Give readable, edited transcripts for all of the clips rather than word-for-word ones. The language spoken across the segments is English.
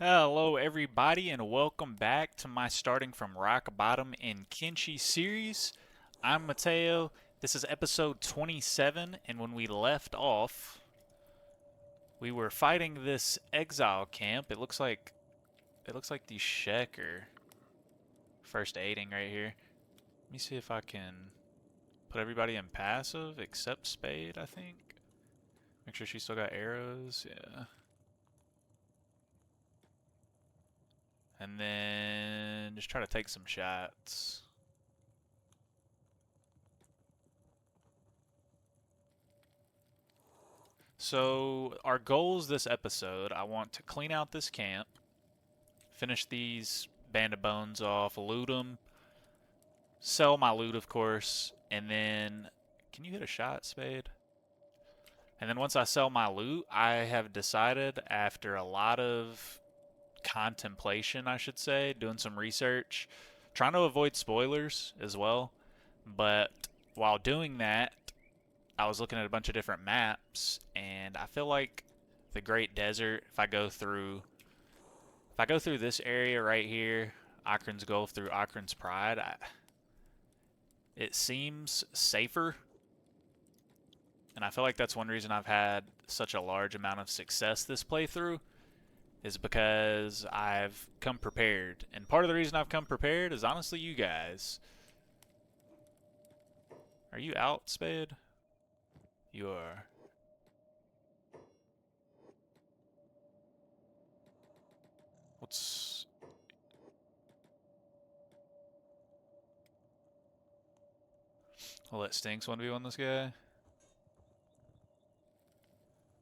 Hello, everybody, and welcome back to my Starting from Rock Bottom in Kenshi series. I'm Mateo. This is episode 27, and when we left off, we were fighting this exile camp. It looks like the Shek are first aiding right here. Let me see if I can put everybody in passive except Spade, I think. Make sure she still got arrows. Yeah. And then just try to take some shots. So, our goals this episode, I want to clean out this camp, finish these band of bones off, loot them, sell my loot, of course, and then. Can you hit a shot, Spade? And then once I sell my loot, I have decided after a lot of contemplation, I should say, doing some research, trying to avoid spoilers as well. But while doing that, I was looking at a bunch of different maps, and I feel like the Great Desert, if I go through this area right here, Akron's Gulf through Akron's Pride, it seems safer. And I feel like that's one reason I've had such a large amount of success this playthrough, is because I've come prepared. And part of the reason I've come prepared is honestly you guys. Are you out, Spade? You are. What's... I'll let Stinks 1v1 this guy.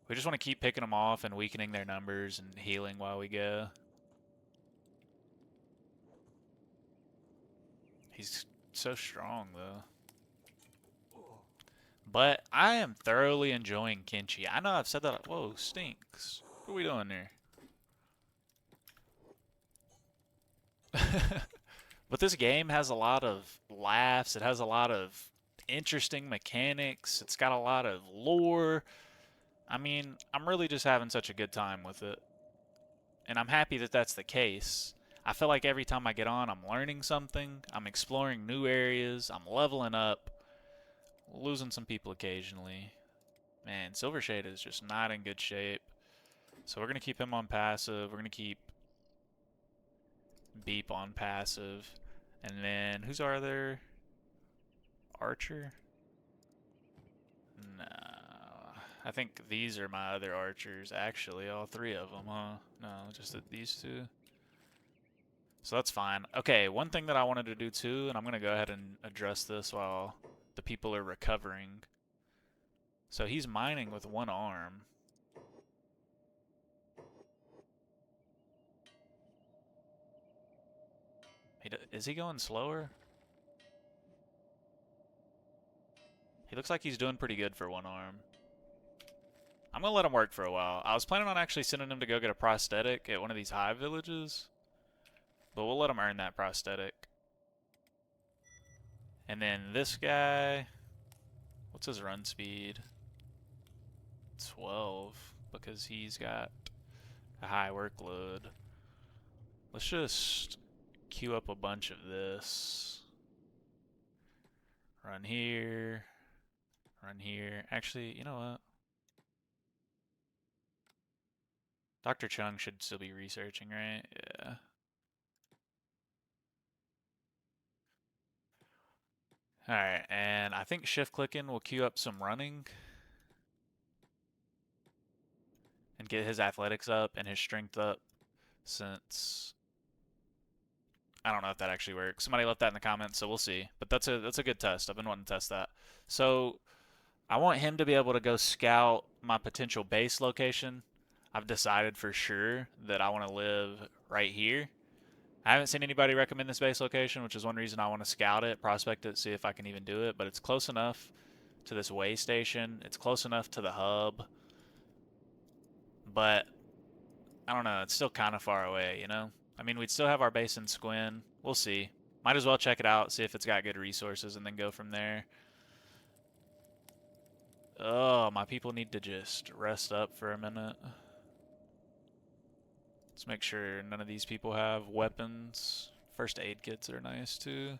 We just want to keep picking them off and weakening their numbers and healing while we go. He's so strong, though. But I am thoroughly enjoying Kenshi. I know I've said that. Whoa, Stinks. What are we doing there? But this game has a lot of laughs. It has a lot of interesting mechanics. It's got a lot of lore. I mean, I'm really just having such a good time with it. And I'm happy that that's the case. I feel like every time I get on, I'm learning something. I'm exploring new areas. I'm leveling up. Losing some people occasionally. Man, Silvershade is just not in good shape. So we're going to keep him on passive. We're going to keep Beep on passive. And then, who's our other archer? No. I think these are my other archers, actually. All three of them, huh? No, just these two. So that's fine. Okay, one thing that I wanted to do too, and I'm going to go ahead and address this while the people are recovering. So he's mining with one arm. Is he going slower? He looks like he's doing pretty good for one arm. I'm going to let him work for a while. I was planning on actually sending him to go get a prosthetic at one of these hive villages. But we'll let him earn that prosthetic. And then this guy... What's his run speed? 12. Because he's got a high workload. Let's just queue up a bunch of this. Run here. Run here. Actually, you know what? Dr. Chung should still be researching, right? Yeah. Alright, and I think shift clicking will queue up some running and get his athletics up and his strength up, since I don't know if that actually works. Somebody left that in the comments, so we'll see. But that's a good test. I've been wanting to test that. So I want him to be able to go scout my potential base location. I've decided for sure that I want to live right here. I haven't seen anybody recommend this base location, which is one reason I want to scout it, prospect it, see if I can even do it. But it's close enough to this way station. It's close enough to the hub. But I don't know. It's still kind of far away, you know? I mean, we'd still have our base in Squin. We'll see. Might as well check it out, see if it's got good resources, and then go from there. Oh, my people need to just rest up for a minute. Let's make sure none of these people have weapons. First aid kits are nice too.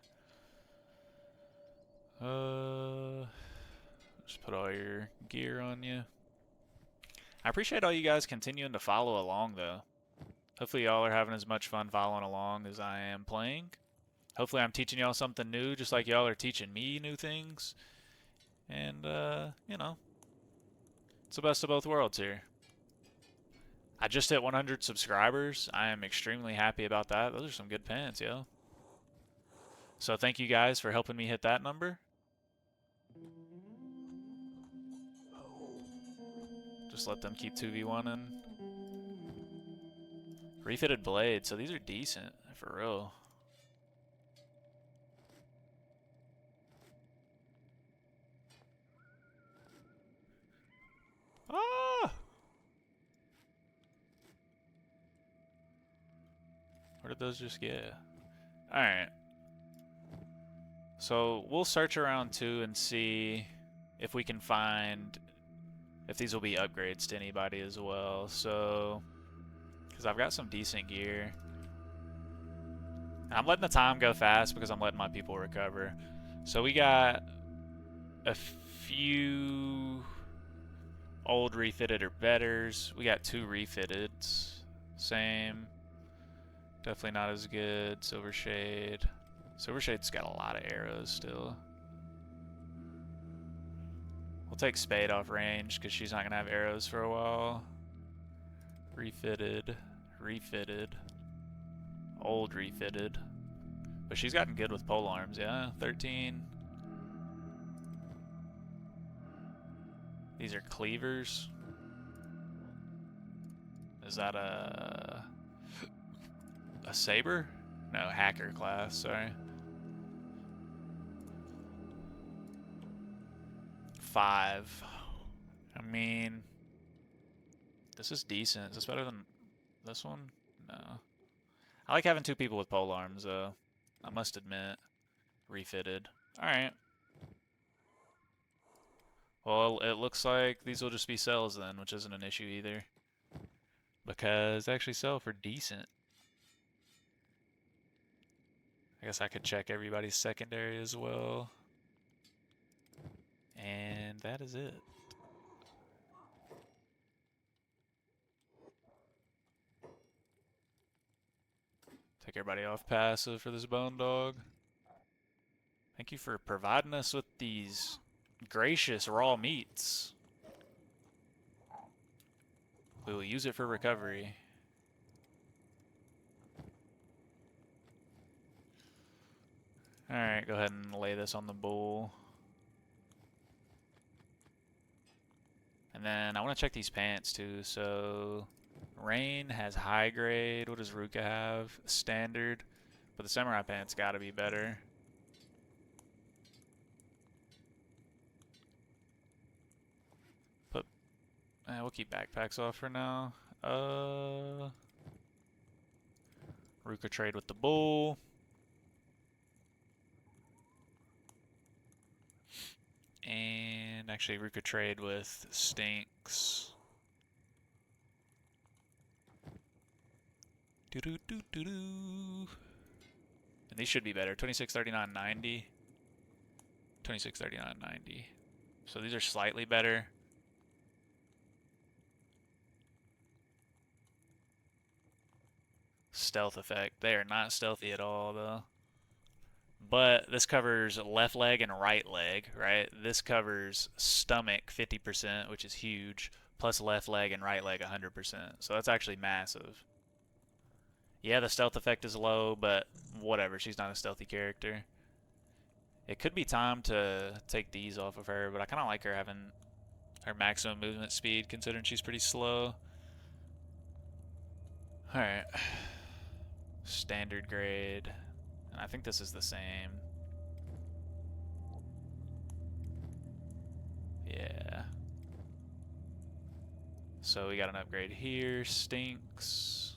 Just put all your gear on you. I appreciate all you guys continuing to follow along though. Hopefully y'all are having as much fun following along as I am playing. Hopefully I'm teaching y'all something new just like y'all are teaching me new things. And, you know, it's the best of both worlds here. I just hit 100 subscribers. I am extremely happy about that. Those are some good pants, yo. So thank you guys for helping me hit that number. Just let them keep 2v1ing. Refitted blade, so these are decent, for real. Ah! Where did those just get? Alright. So we'll search around too and see if we can find if these will be upgrades to anybody as well. So, because I've got some decent gear. I'm letting the time go fast because I'm letting my people recover. So we got a few old refitted or betters. We got 2 refitteds. Same. Definitely not as good. Silver Shade. Silver Shade's got a lot of arrows still. We'll take Spade off range because she's not going to have arrows for a while. Refitted. Refitted. Old refitted. But she's gotten good with pole arms, yeah. 13. These are cleavers. Is that a saber? No, hacker class, sorry. 5. I mean, this is decent. Is this better than this one? No. I like having 2 people with pole arms, though. I must admit. Refitted. Alright. Well, it looks like these will just be cells then, which isn't an issue either. Because they actually sell for decent. I guess I could check everybody's secondary as well. And that is it. Take everybody off passive for this bone dog. Thank you for providing us with these gracious raw meats. We will use it for recovery. Alright, go ahead and lay this on the bull. And then I want to check these pants too. So Rain has high grade. What does Ruka have? Standard. But the samurai pants gotta be better. We'll keep backpacks off for now. Ruka trade with the bull. And actually Ruka trade with Stinks. And these should be better. 2639.90. 2639.90. So these are slightly better. Stealth effect. They are not stealthy at all, though. But this covers left leg and right leg, right? This covers stomach 50%, which is huge, plus left leg and right leg 100%. So that's actually massive. Yeah, the stealth effect is low, but whatever. She's not a stealthy character. It could be time to take these off of her, but I kind of like her having her maximum movement speed, considering she's pretty slow. Alright. Standard grade. And I think this is the same. Yeah. So we got an upgrade here. Stinks.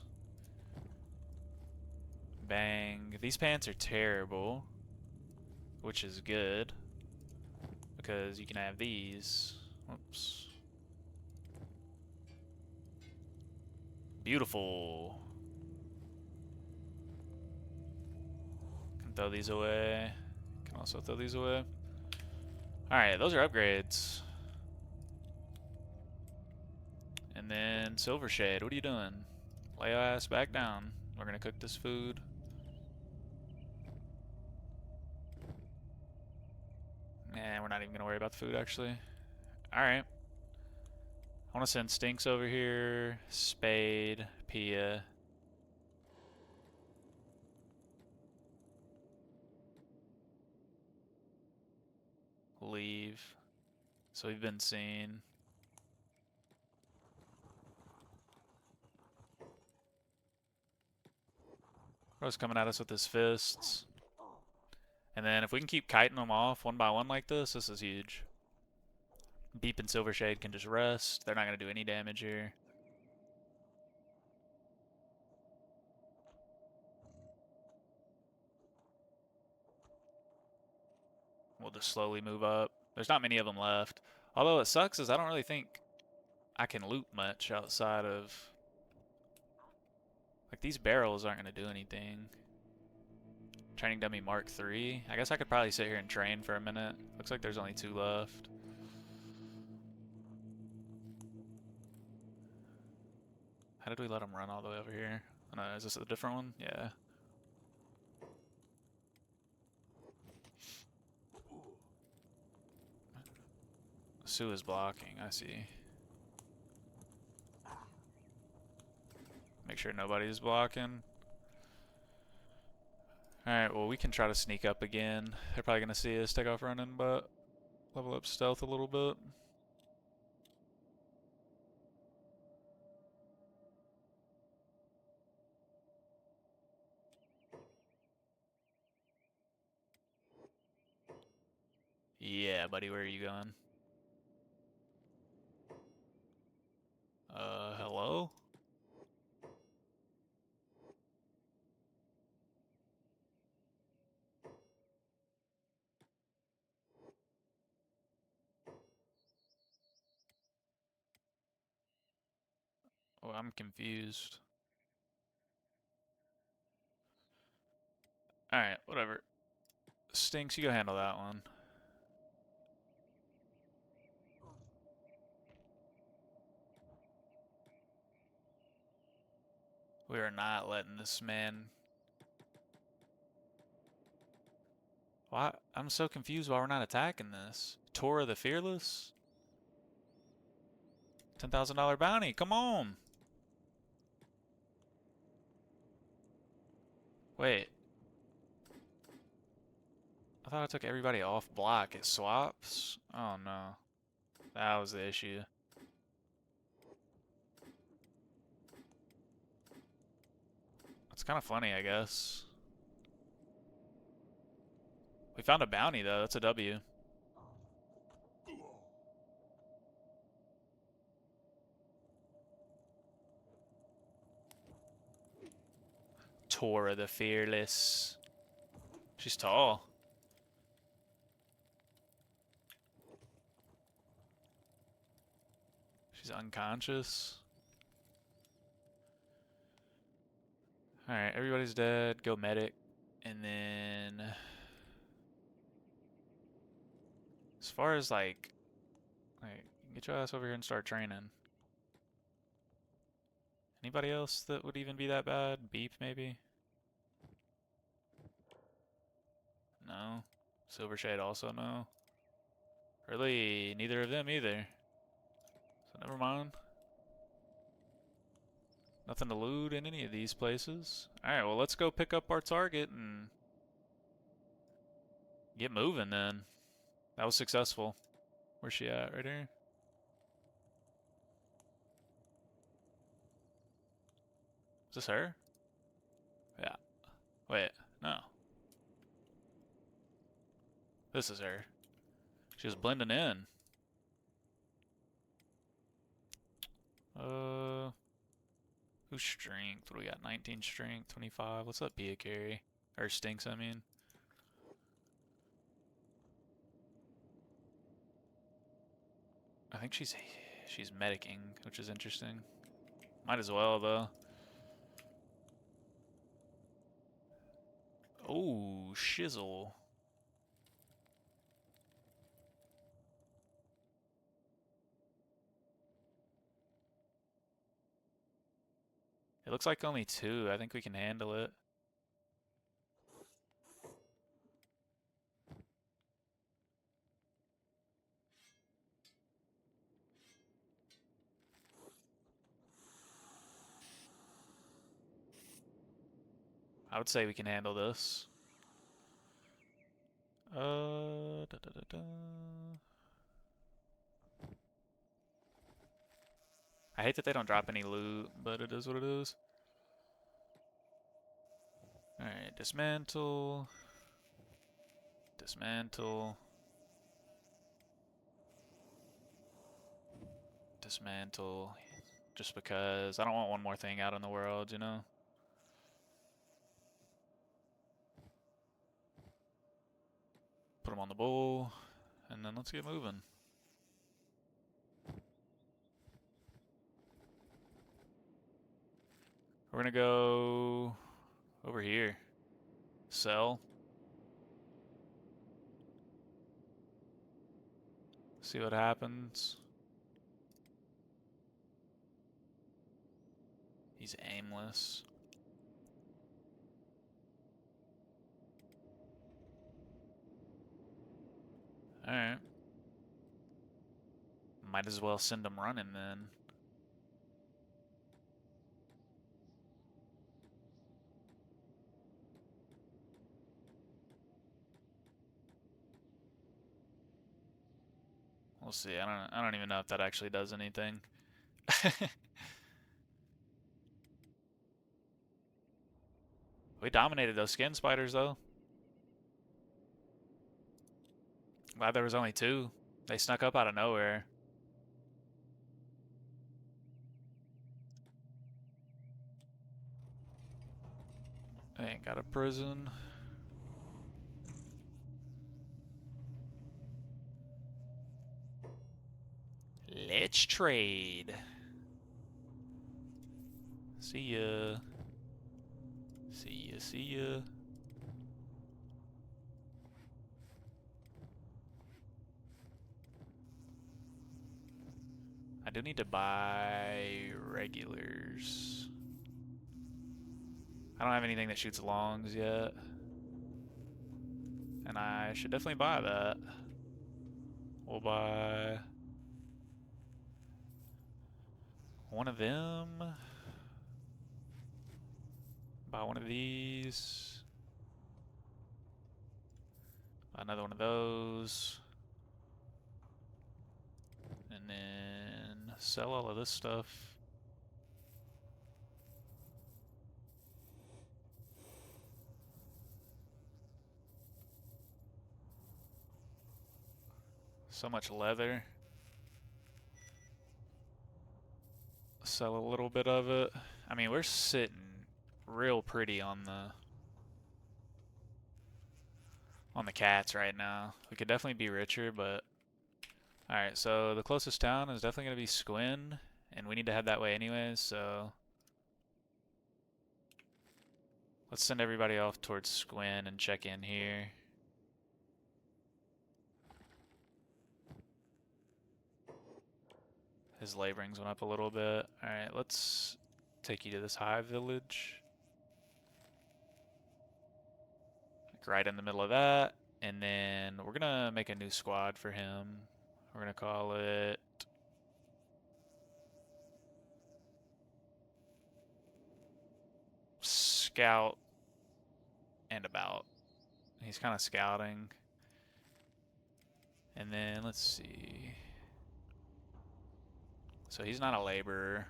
Bang. These pants are terrible, which is good because you can have these. Oops. Beautiful. throw these away. Can also throw these away. Alright, those are upgrades. And then Silver Shade, what are you doing? Lay your ass back down. We're gonna cook this food. Nah, we're not even gonna worry about the food actually. Alright. I wanna send Stinks over here. Spade, Pia. Leave. So we've been seen. Bro's coming at us with his fists. And then if we can keep kiting them off one by one like this is huge. Deep and Silver Shade can just rest. They're not going to do any damage here. We'll just slowly move up. There's not many of them left. Although it sucks is I don't really think I can loot much outside of... Like these barrels aren't going to do anything. Training Dummy Mark III. I guess I could probably sit here and train for a minute. Looks like there's only 2 left. How did we let him run all the way over here? Oh, no, is this a different one? Yeah. Sue is blocking, I see. Make sure nobody's blocking. Alright, well we can try to sneak up again. They're probably gonna see us take off running, but level up stealth a little bit. Yeah, buddy, where are you going? Hello? Oh, I'm confused. Alright, whatever. Stinks, you go handle that one. We are not letting this man... Why? I'm so confused why we're not attacking this. Tora the Fearless? $10,000 bounty, come on! Wait. I thought I took everybody off block. It swaps? Oh no. That was the issue. It's kind of funny, I guess. We found a bounty, though. That's a W. Tora the Fearless. She's tall. She's unconscious. Alright, everybody's dead. Go medic. And then... As far as, like, get your ass over here and start training. Anybody else that would even be that bad? Beep, maybe? No. Silver Shade also no. Really, neither of them either. So never mind. Nothing to loot in any of these places. Alright, well let's go pick up our target and get moving then. That was successful. Where's she at? Right here? Is this her? Yeah. Wait, no. This is her. She was blending in. Who's strength? What do we got? 19 strength, 25. Let's let Pia carry. Or Stinks, I mean. I think she's medicing, which is interesting. Might as well, though. Oh, shizzle. It looks like only 2. I think we can handle it. I would say we can handle this. Da, da, da, da. I hate that they don't drop any loot, but it is what it is. Alright, dismantle. Dismantle. Dismantle. Just because I don't want one more thing out in the world, you know? Put them on the bull, and then let's get moving. We're gonna go over here. Sell. See what happens. He's aimless. Alright. Might as well send him running then. We'll see. I don't even know if that actually does anything. We dominated those skin spiders though. Glad there was only 2. They snuck up out of nowhere. They ain't got a prison. Let's trade. See ya. See ya, see ya. I do need to buy regulars. I don't have anything that shoots longs yet. And I should definitely buy that. We'll buy one of them. Buy one of these. Buy another one of those. And then sell all of this stuff. So much leather. Sell a little bit of it. I mean, we're sitting real pretty on the cats right now. We could definitely be richer, but alright, so the closest town is definitely going to be Squin, and we need to head that way anyways, so let's send everybody off towards Squin and check in here. His laborings went up a little bit. Alright, let's take you to this high village. Like right in the middle of that. And then we're gonna make a new squad for him. We're gonna call it Scout and About. He's kind of scouting. And then let's see. So he's not a laborer.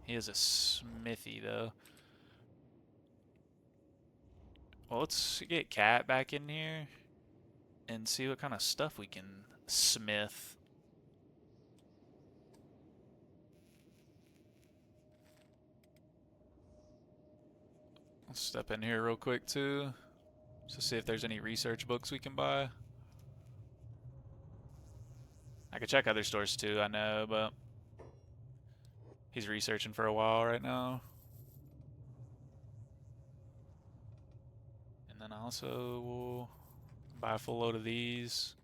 He is a smithy though. Well, let's get Cat back in here and see what kind of stuff we can smith. Let's step in here real quick too, to see if there's any research books we can buy. I could check other stores too, I know, but he's researching for a while right now. then I also will buy a full load of these.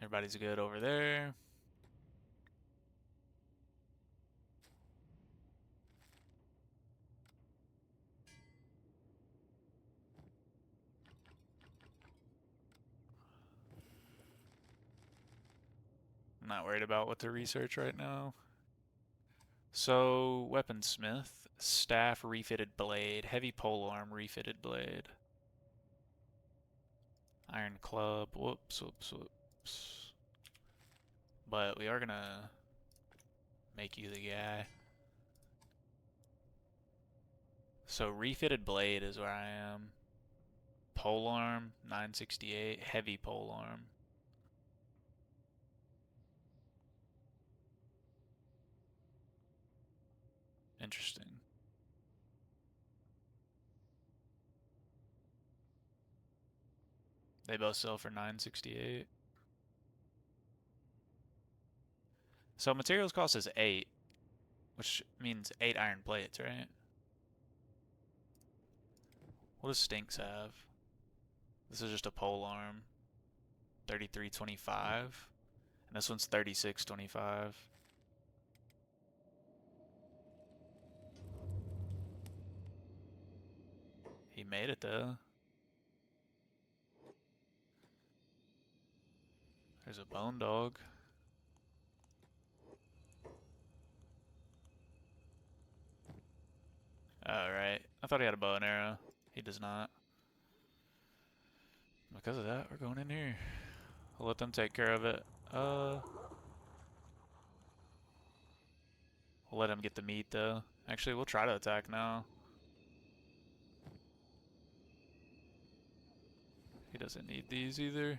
Everybody's good over there. I'm not worried about what to research right now. So, weaponsmith, staff refitted blade, heavy polearm refitted blade, iron club, whoops. But we are gonna make you the guy. So refitted blade is where I am. Polearm, 968, heavy polearm. Interesting. They both sell for 968. So materials cost is 8, which means 8 iron plates, right? What does Stinks have? This is just a polearm. 3325. And this one's 3625. He made it though. There's a bone dog. Alright. I thought he had a bow and arrow. He does not. Because of that, we're going in here. We'll let them take care of it. We'll let him get the meat though. Actually, we'll try to attack now. He doesn't need these either.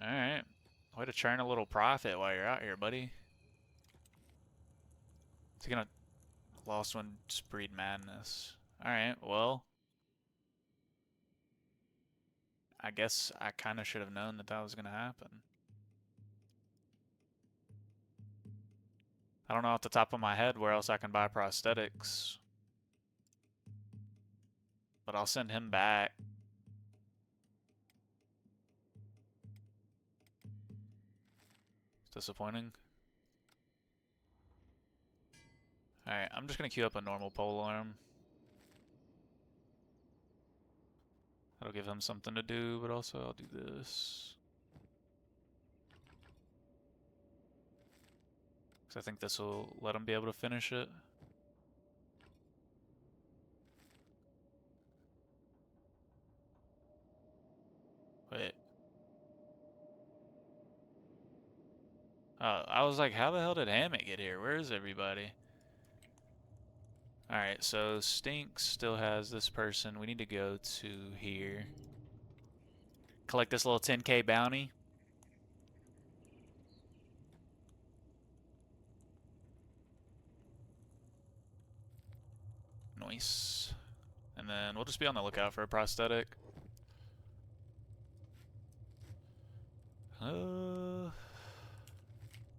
Alright. Way to churn a little profit while you're out here, buddy. Is he gonna... Lost one just breed madness. Alright, well... I guess I kind of should have known that that was gonna happen. I don't know off the top of my head where else I can buy prosthetics. But I'll send him back. It's disappointing. Alright, I'm just gonna queue up a normal polearm. That'll give him something to do, but also I'll do this. Because I think this will let him be able to finish it. Wait. Oh, I was like, how the hell did Hammett get here? Where is everybody? Alright, so Stink still has this person. We need to go to here. Collect this little 10k bounty. Nice. And then we'll just be on the lookout for a prosthetic.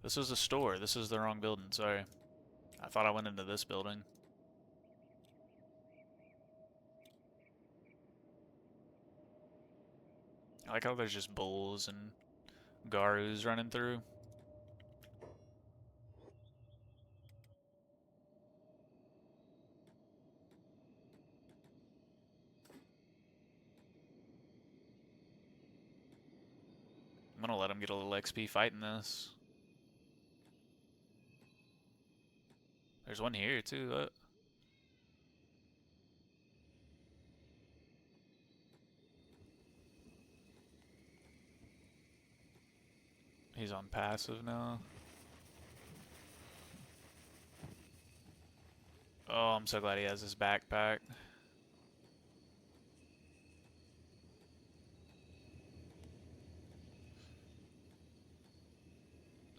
This is a store. This is the wrong building, sorry. I thought I went into this building. I like how there's just bulls and Garus running through. I'm gonna let him get a little XP fighting this. There's one here too. He's on passive now. Oh, I'm so glad he has his backpack.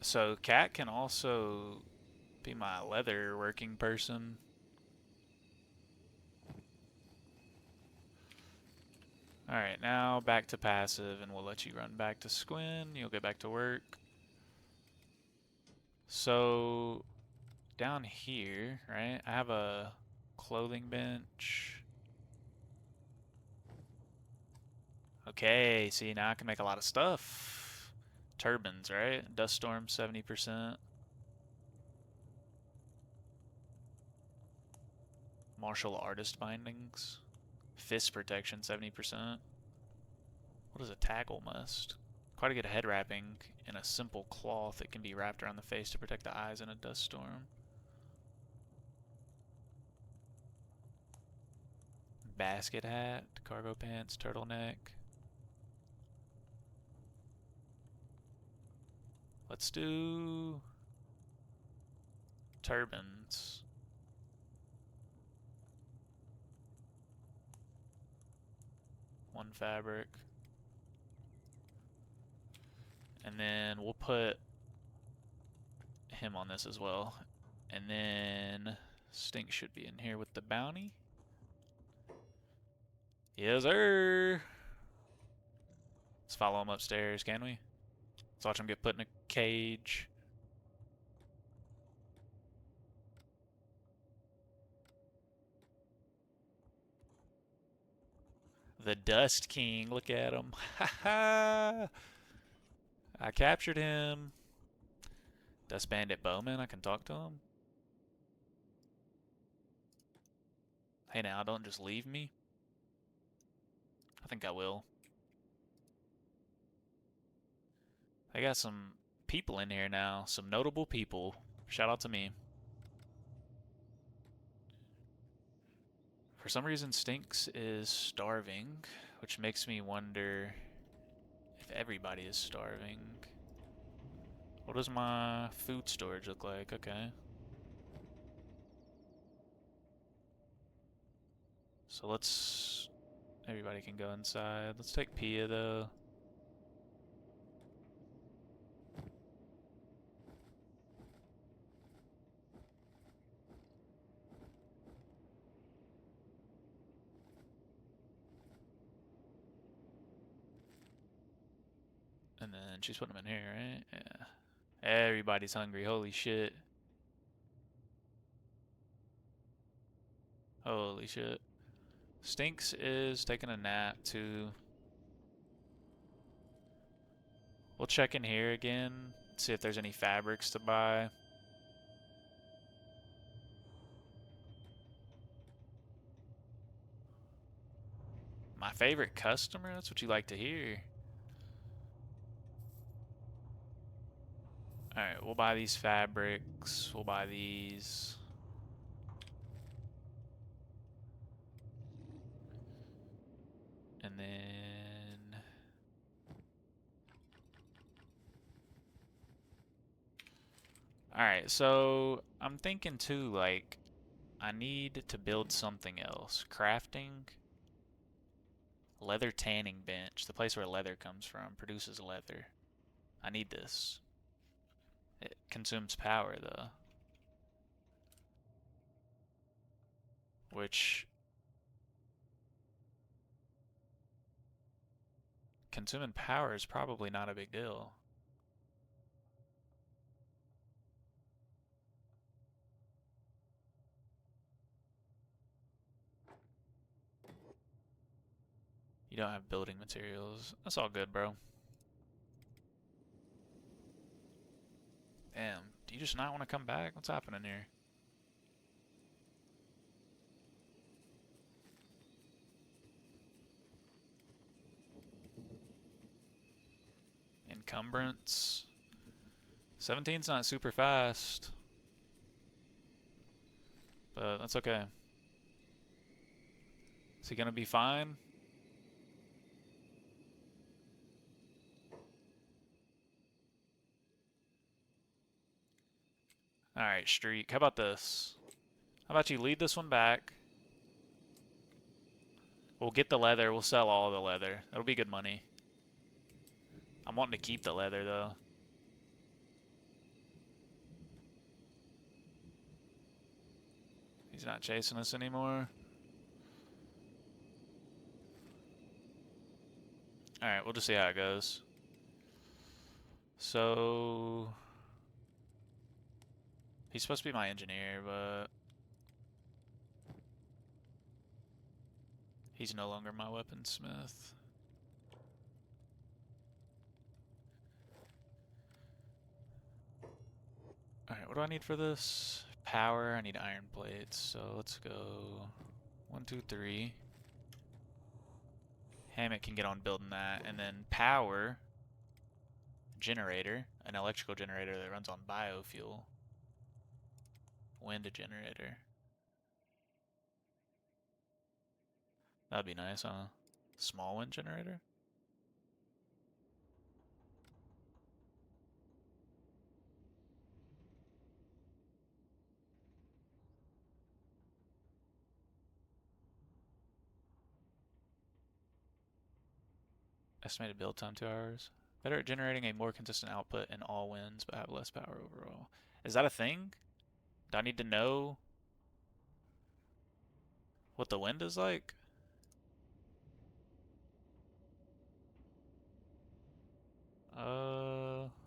So Cat can also be my leather working person. Alright, now back to passive, and we'll let you run back to Squin. You'll get back to work. So, down here, right, I have a clothing bench. Okay, see, now I can make a lot of stuff. Turbines, right? Dust storm, 70%. Martial artist bindings. Fist protection, 70%. What is a tackle must? Quite a good head wrapping in a simple cloth that can be wrapped around the face to protect the eyes in a dust storm. Basket hat, cargo pants, turtleneck. Let's do turbans. One fabric. And then we'll put him on this as well. And then Stink should be in here with the bounty. Yes, sir. Let's follow him upstairs, can we? Let's watch him get put in a cage. The Dust King, look at him. Ha ha! I captured him. Dust Bandit Bowman, I can talk to him. Hey now, don't just leave me. I think I will. I got some people in here now, some notable people. Shout out to me. For some reason, Stinks is starving, which makes me wonder if everybody is starving. What does my food storage look like? Okay. So let's... Everybody can go inside. Let's take Pia, though. And then she's putting them in here, right? Yeah. Everybody's hungry. Holy shit. Holy shit. Stinks is taking a nap, too. We'll check in here again, see if there's any fabrics to buy. My favorite customer? That's what you like to hear. Alright, we'll buy these fabrics. We'll buy these. And then... Alright, so I'm thinking too, like, I need to build something else. Crafting. Leather tanning bench. The place where leather comes from produces leather. I need this. It consumes power, though. Which... Consuming power is probably not a big deal. You don't have building materials. That's all good, bro. Damn, do you just not want to come back? What's happening here? Encumbrance. 17's not super fast. But that's okay. Is he gonna be fine? Alright, Streak. How about this? How about you lead this one back? We'll get the leather. We'll sell all the leather. That'll be good money. I'm wanting to keep the leather, though. He's not chasing us anymore. Alright, we'll just see how it goes. So... He's supposed to be my engineer, but... He's no longer my weaponsmith. Alright, what do I need for this? Power, I need iron plates, so let's go 1, 2, 3. Hammett can get on building that, and then power, generator, an electrical generator that runs on biofuel. Wind generator. That'd be nice, huh? Small wind generator? Estimated build time 2 hours. Better at generating a more consistent output in all winds, but have less power overall. Is that a thing? Do I need to know what the wind is like?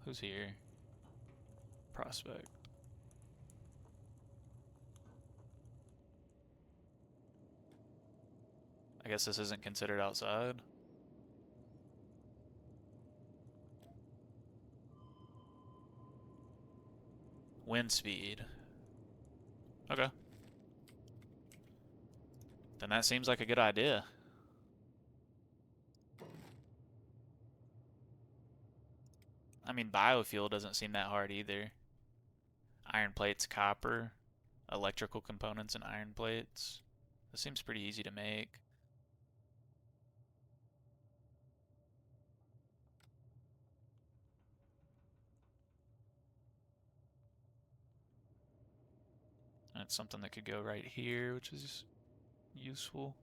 Who's here? Prospect. I guess this isn't considered outside. Wind speed. Okay. Then that seems like a good idea. I mean, biofuel doesn't seem that hard either. Iron plates, copper, electrical components, and iron plates. This seems pretty easy to make. And it's something that could go right here, which is useful.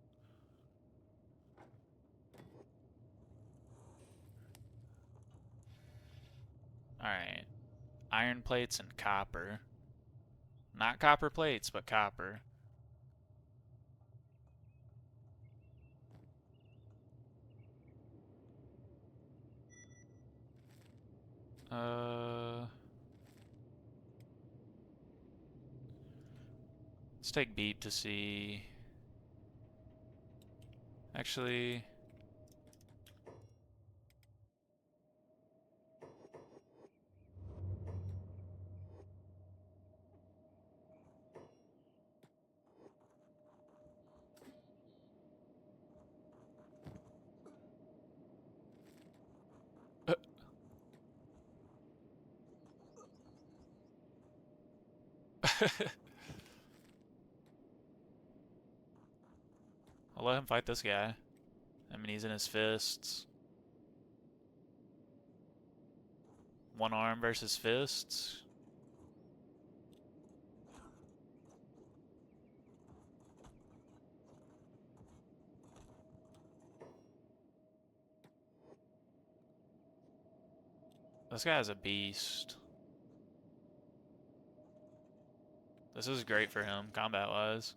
Alright. Iron plates and copper. Not copper plates, but copper. Let's take beat to see. Actually, I'll let him fight this guy. I mean, he's in his fists. One arm versus fists. This guy's a beast. This is great for him, combat-wise.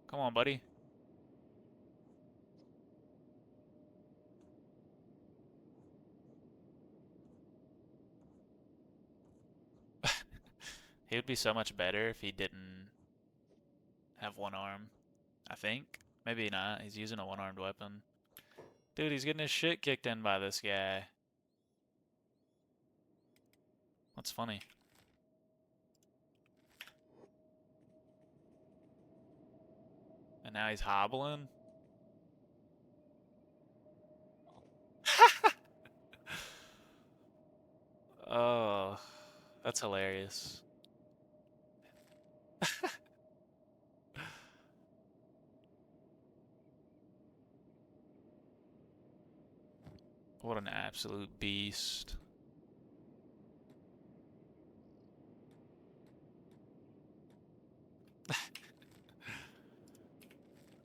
Come on, buddy. He would be so much better if he didn't have one arm, I think. Maybe not. He's using a one-armed weapon. Dude, he's getting his shit kicked in by this guy. What's funny? And now he's hobbling? Oh, that's hilarious. What an absolute beast.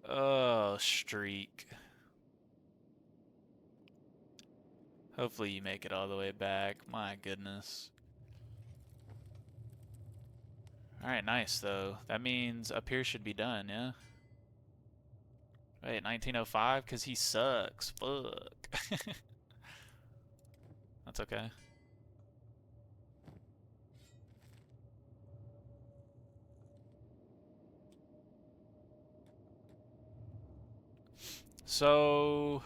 Oh, streak. Hopefully you make it all the way back. My goodness. Alright, nice, though. That means up here should be done, yeah? Wait, 1905? Because he sucks. Fuck. That's okay. So,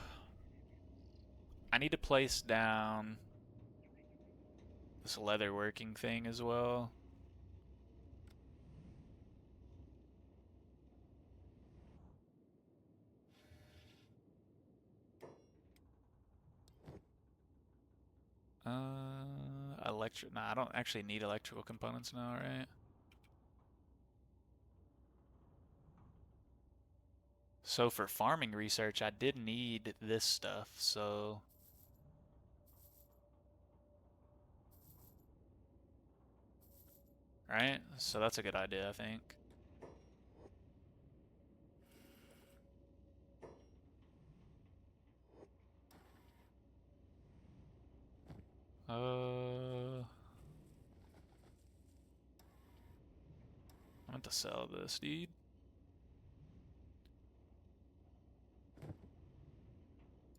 I need to place down this leather working thing as well. Electric. Nah, I don't actually need electrical components now, right? So for farming research, I did need this stuff, so... Right? So that's a good idea, I think. I meant to sell this, dude.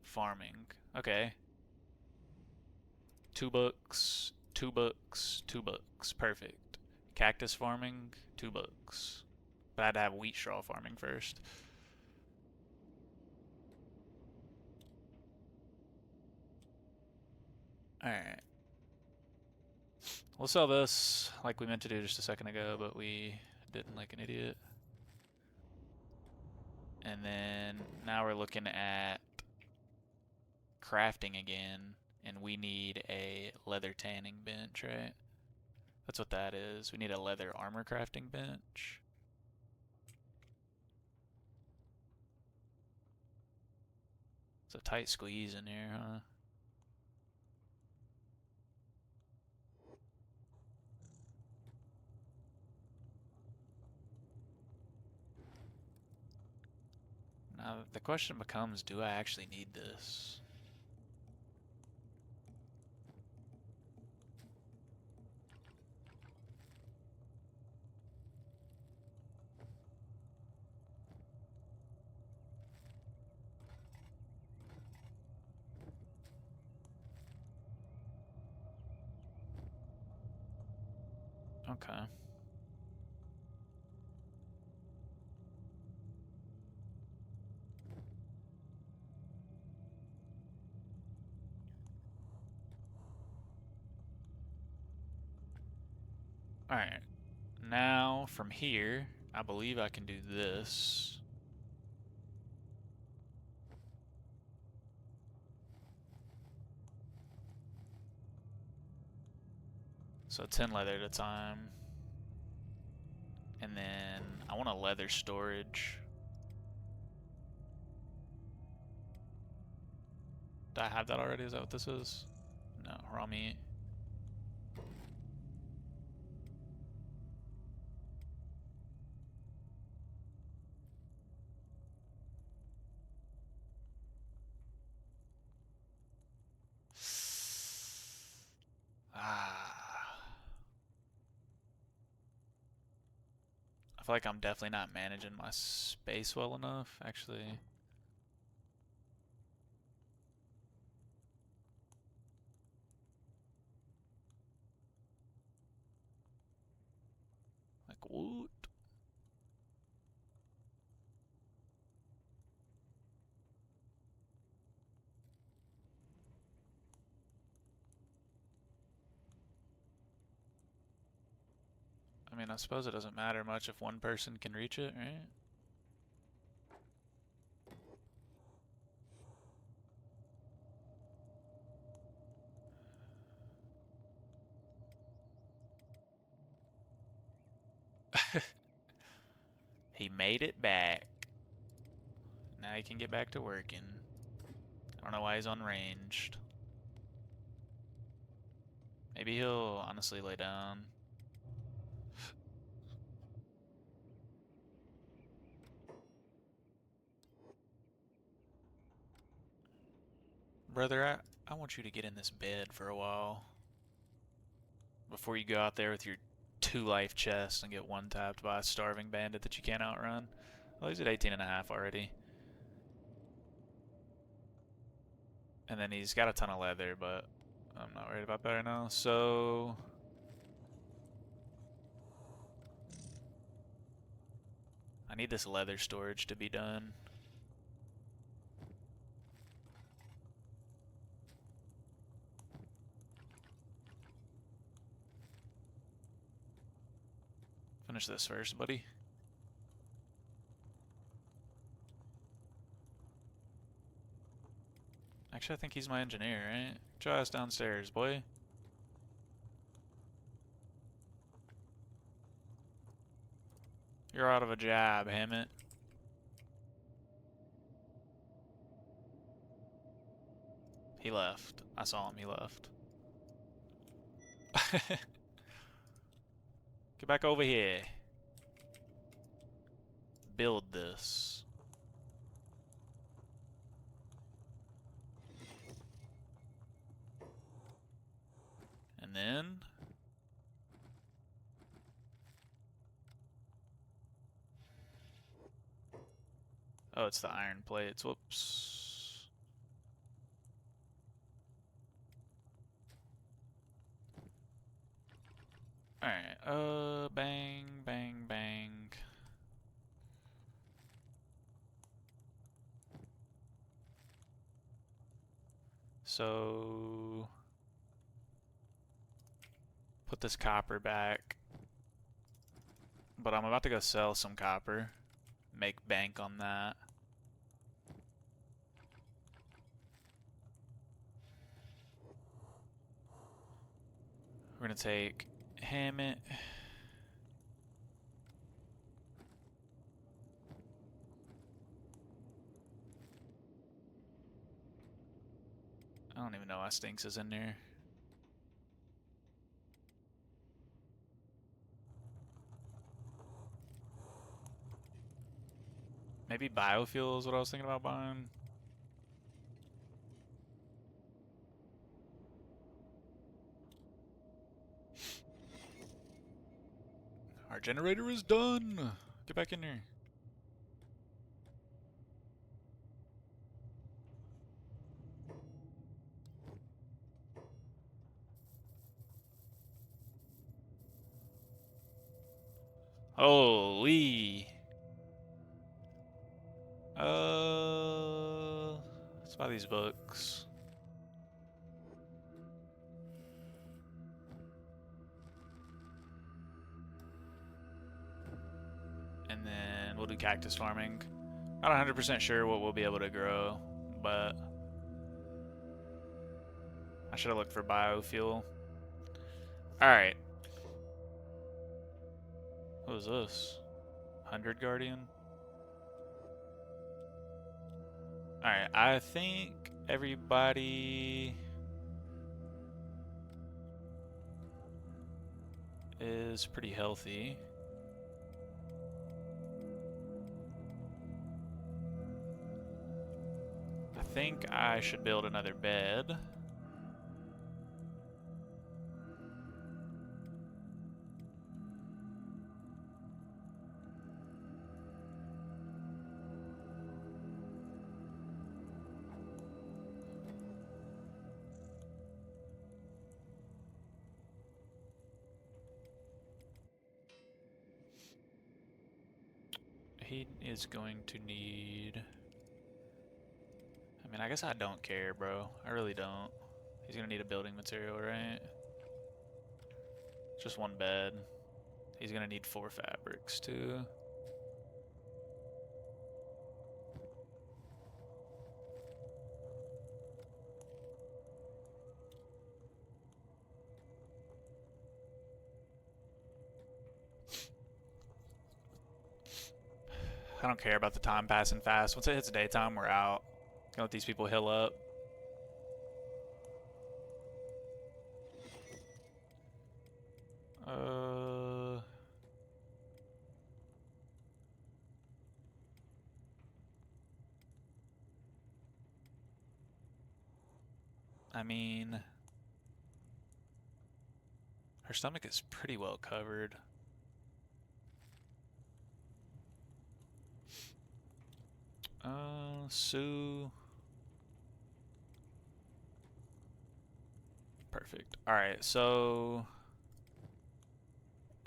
Farming. Okay. 2 books, 2 books, 2 books. Perfect. Cactus farming, 2 books. But I had to have wheat straw farming first. Alright. We'll sell this like we meant to do just a second ago, but we didn't like an idiot. And then now we're looking at crafting again, and we need a leather tanning bench, right? That's what that is. We need a leather armor crafting bench. It's a tight squeeze in here, huh? Now the question becomes, do I actually need this? Okay. Alright. Now, from here, I believe I can do this. So 10 leather at a time. And then I want a leather storage. Do I have that already? Is that what this is? No, raw meat. Ah. I feel like I'm definitely not managing my space well enough, actually. Like, what? I mean, I suppose it doesn't matter much if one person can reach it, right? He made it back. Now he can get back to working. I don't know why he's unranged. Maybe he'll honestly lay down. Brother, I want you to get in this bed for a while. Before you go out there with your 2 life chests and get one tapped by a starving bandit that you can't outrun. Well, he's at 18.5 already. And then he's got a ton of leather, but I'm not worried about that right now. So I need this leather storage to be done. Finish this first, buddy. Actually, I think he's my engineer, right? Try us downstairs, boy. You're out of a job, Hammett. He left. I saw him, he left. Get back over here. Build this. And then oh, it's the iron plates. Whoops. Alright, bang, bang, bang. So put this copper back. But I'm about to go sell some copper. Make bank on that. We're gonna take Hammett. I don't even know why Stinks is in there. Maybe biofuel is what I was thinking about buying. Our generator is done. Get back in there. Holy. Let's buy these books. And then we'll do cactus farming. Not 100% sure what we'll be able to grow, but I should have looked for biofuel. Alright. What is this? 100 Guardian? Alright, I think everybody is pretty healthy. I think I should build another bed. He is going to need... I mean, I guess I don't care, bro. I really don't. He's gonna need a building material, right? Just one bed. He's gonna need 4 fabrics, too. I don't care about the time passing fast. Once it hits daytime, we're out. Gonna let these people heal up. I mean, her Her stomach is pretty well covered. Sue. Perfect. Alright, so...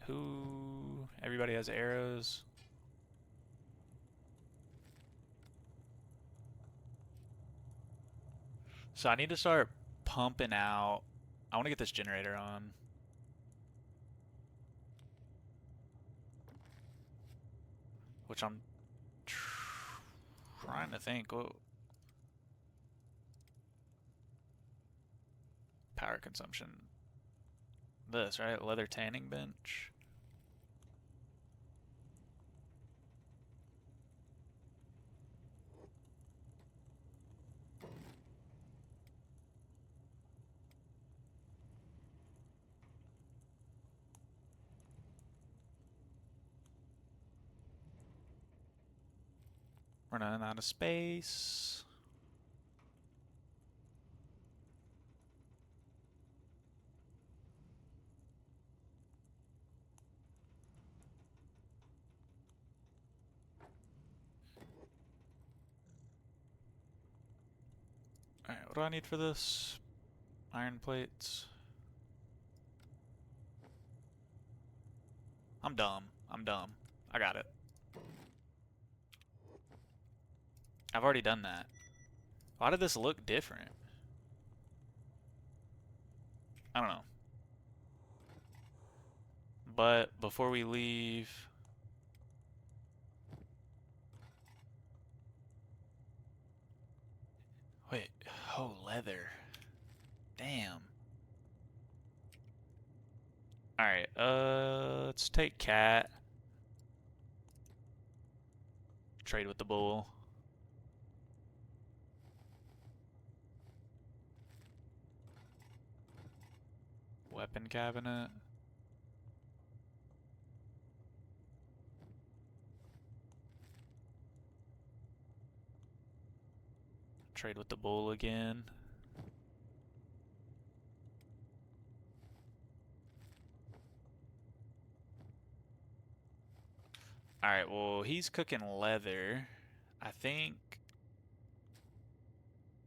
Who... Everybody has arrows. So I need to start pumping out... I want to get this generator on. Which I'm trying to think. What... Power consumption. This, right? Leather tanning bench. Running out of space. Alright, what do I need for this? Iron plates. I'm dumb. I'm dumb. I got it. I've already done that. Why did this look different? I don't know. But before we leave... Wait. Oh, leather. Damn. Alright, let's take cat. Trade with the bull. Weapon cabinet. Trade with the bull again. Alright, well, he's cooking leather. I think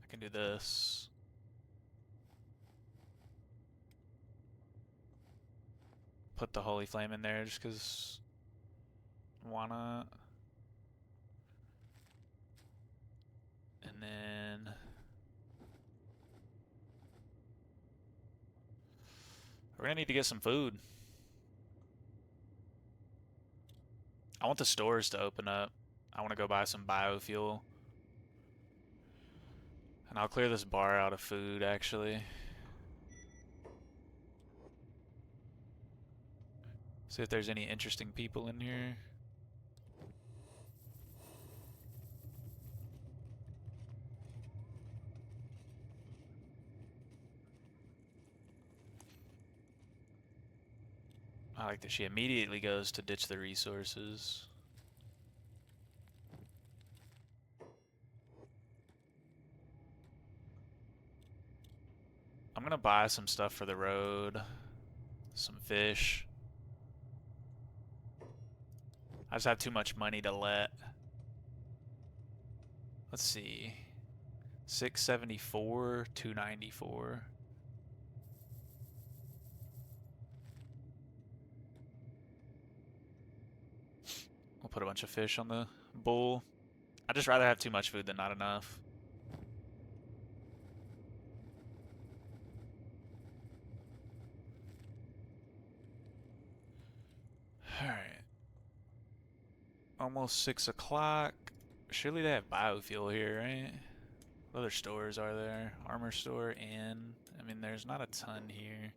I can do this. Put the holy flame in there just because why not? And then we're gonna need to get some food. I want the stores to open up. I want to go buy some biofuel. And I'll clear this bar out of food, actually. See if there's any interesting people in here. I like that she immediately goes to ditch the resources. I'm gonna buy some stuff for the road. Some fish. I just have too much money to let. Let's see. 674, 294. We'll put a bunch of fish on the bull. I'd just rather have too much food than not enough. Alright. Almost 6 o'clock. Surely they have biofuel here, right? What other stores are there? Armor store, inn. I mean, there's not a ton here.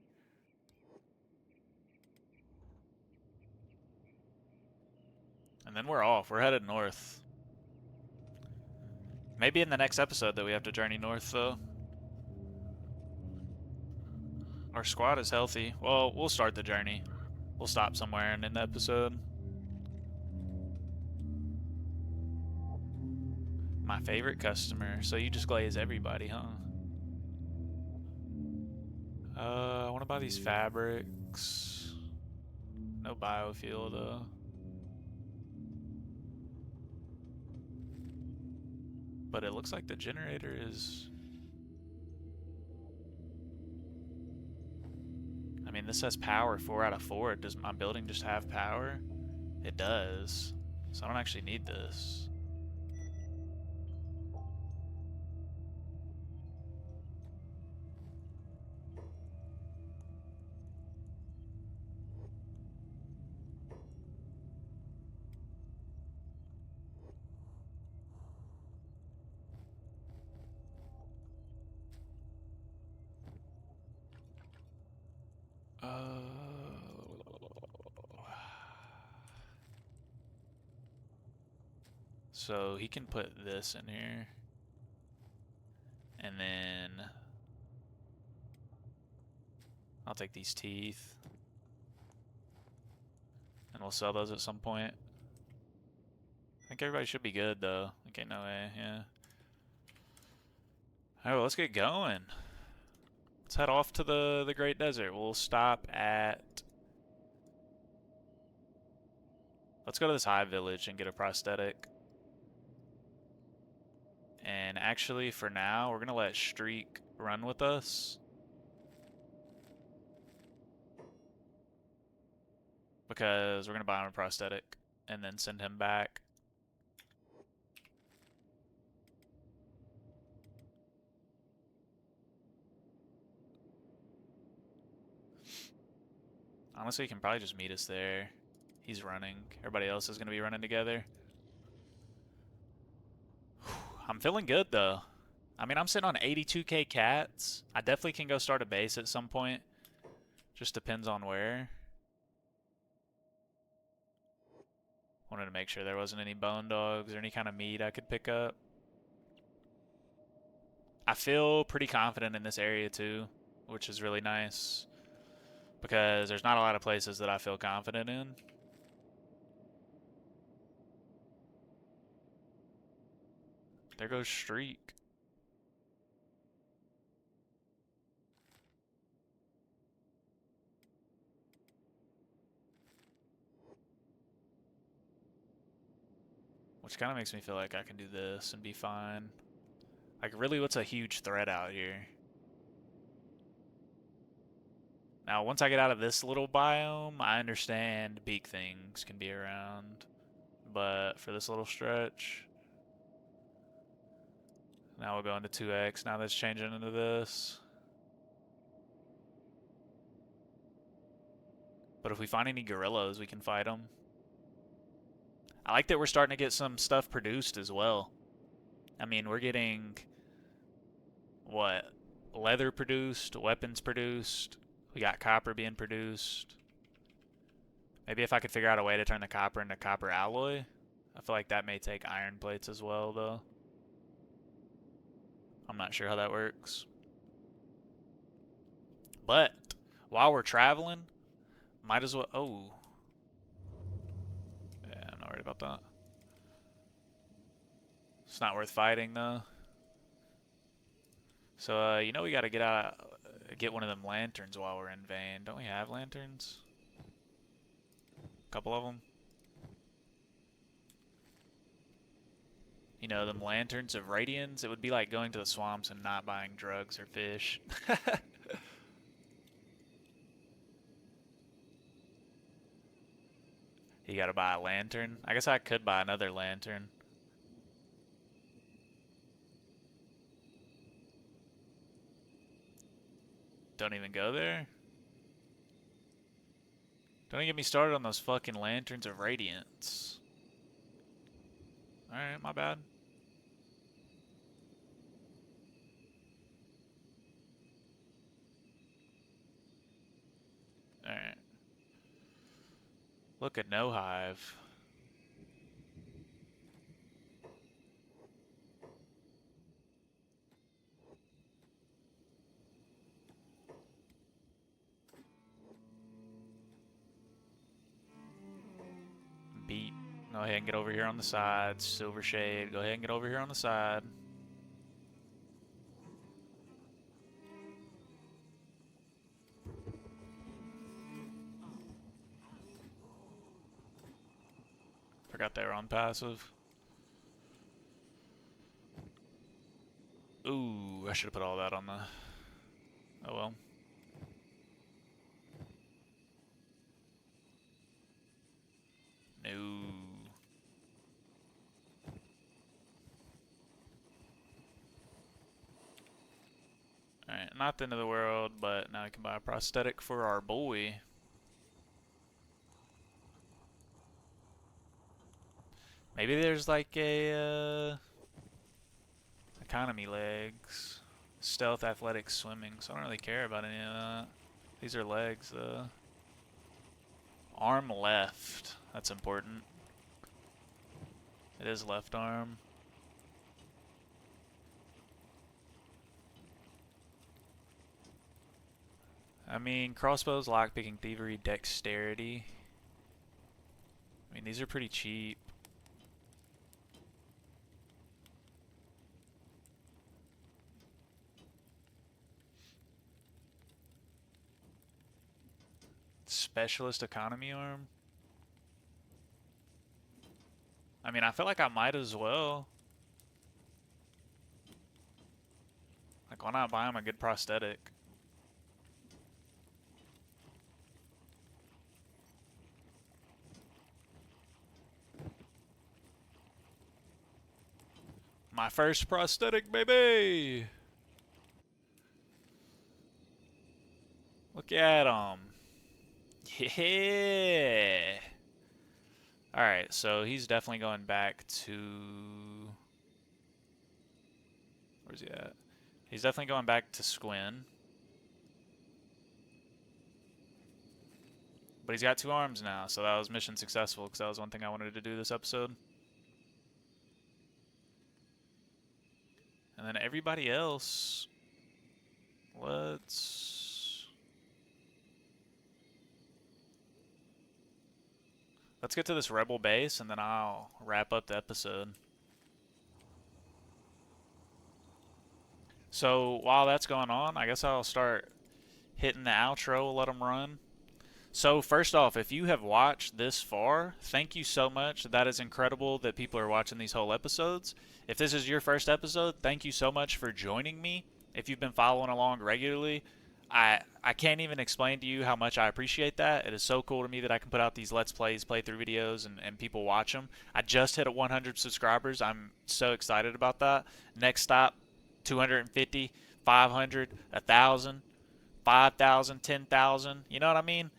And then we're off. We're headed north. Maybe in the next episode that we have to journey north, though. Our squad is healthy. Well, we'll start the journey. We'll stop somewhere and end the episode. My favorite customer. So you just glaze everybody, huh? I want to buy these fabrics. No biofuel though. But it looks like the generator is... I mean, this says power 4 out of 4. Does my building just have power? It does. So I don't actually need this. So he can put this in here. And then I'll take these teeth. And we'll sell those at some point. I think everybody should be good though. Okay, no way, yeah. Alright, well, let's get going. Let's head off to the Great Desert. We'll stop at... Let's go to this high village and get a prosthetic. And actually, for now, we're going to let Streak run with us. Because we're going to buy him a prosthetic and then send him back. Honestly, he can probably just meet us there. He's running. Everybody else is going to be running together. I'm feeling good, though. I mean, I'm sitting on 82k cats. I definitely can go start a base at some point. Just depends on where. Wanted to make sure there wasn't any bone dogs or any kind of meat I could pick up. I feel pretty confident in this area, too, which is really nice. Because there's not a lot of places that I feel confident in. There goes Streak. Which kind of makes me feel like I can do this and be fine. Like, really, what's a huge threat out here? Now, once I get out of this little biome, I understand big things can be around. But for this little stretch... Now we'll go into 2x. Now that's changing into this. But if we find any gorillas, we can fight them. I like that we're starting to get some stuff produced as well. I mean, we're getting... What? Leather produced, weapons produced. We got copper being produced. Maybe if I could figure out a way to turn the copper into copper alloy. I feel like that may take iron plates as well, though. I'm not sure how that works. But while we're traveling, might as well... Oh. Yeah, I'm not worried about that. It's not worth fighting, though. So, you know we gotta get one of them lanterns while we're in Vane. Don't we have lanterns? A couple of them. You know, them lanterns of Radians. It would be like going to the swamps and not buying drugs or fish. You gotta buy a lantern. I guess I could buy another lantern. Don't even go there? Don't even get me started on those fucking lanterns of radiance. Alright, my bad. Alright. Look at no hive. Beat. Go ahead and get over here on the side. Silver Shade. Go ahead and get over here on the side. Forgot they were on passive. Ooh, I should have put all that on the... Oh well. No. Alright, not the end of the world, but now I can buy a prosthetic for our boy. Maybe there's like a economy legs, stealth, athletics, swimming. So I don't really care about any of that. These are legs. Arm left. That's important. It is left arm. I mean, crossbows, lockpicking, thievery, dexterity. I mean, these are pretty cheap. Specialist economy arm. I mean, I feel like I might as well. Like, why not buy him a good prosthetic? My first prosthetic, baby! Look at him. Yeah! Alright, so he's definitely going back to... Where's he at? He's definitely going back to Squin. But he's got 2 arms now, so that was mission successful, because that was one thing I wanted to do this episode. And then everybody else... Let's get to this rebel base, and then I'll wrap up the episode. So while that's going on, I guess I'll start hitting the outro, let them run. So first off, if you have watched this far, thank you so much. That is incredible that people are watching these whole episodes. If this is your first episode, thank you so much for joining me. If you've been following along regularly, I can't even explain to you how much I appreciate that. It is so cool to me that I can put out these Let's Plays, playthrough videos, and people watch them. I just hit 100 subscribers. I'm so excited about that. Next stop, 250, 500, 1,000, 5,000, 10,000. You know what I mean?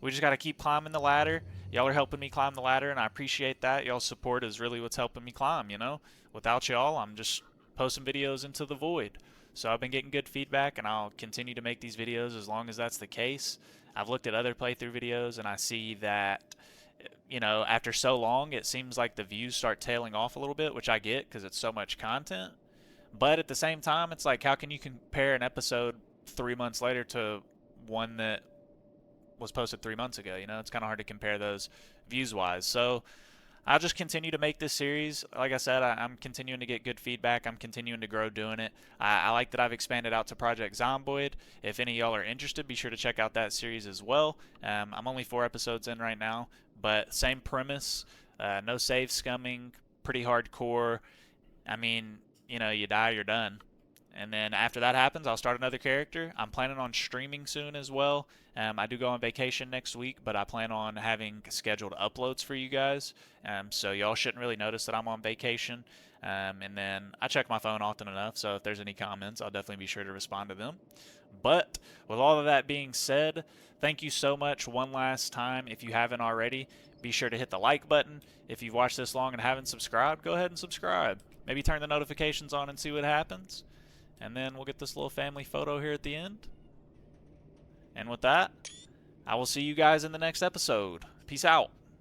We just got to keep climbing the ladder. Y'all are helping me climb the ladder, and I appreciate that. Y'all's support is really what's helping me climb, you know? Without y'all, I'm just posting videos into the void. So I've been getting good feedback, and I'll continue to make these videos as long as that's the case. I've looked at other playthrough videos, and I see that, you know, after so long, it seems like the views start tailing off a little bit, which I get because it's so much content. But at the same time, it's like, how can you compare an episode 3 months later to one that was posted 3 months ago? You know, it's kind of hard to compare those views-wise. So I'll just continue to make this series. Like I said, I'm continuing to get good feedback. I'm continuing to grow doing it. I like that I've expanded out to Project Zomboid. If any of y'all are interested, be sure to check out that series as well. I'm only 4 episodes in right now, but same premise. No save scumming, pretty hardcore. I mean, you know, you die, you're done. And then after that happens, I'll start another character. I'm planning on streaming soon as well. I do go on vacation next week, but I plan on having scheduled uploads for you guys. So y'all shouldn't really notice that I'm on vacation. And then I check my phone often enough, so if there's any comments, I'll definitely be sure to respond to them. But with all of that being said, thank you so much one last time. If you haven't already, be sure to hit the like button. If you've watched this long and haven't subscribed, go ahead and subscribe. Maybe turn the notifications on and see what happens. And then we'll get this little family photo here at the end. And with that, I will see you guys in the next episode. Peace out.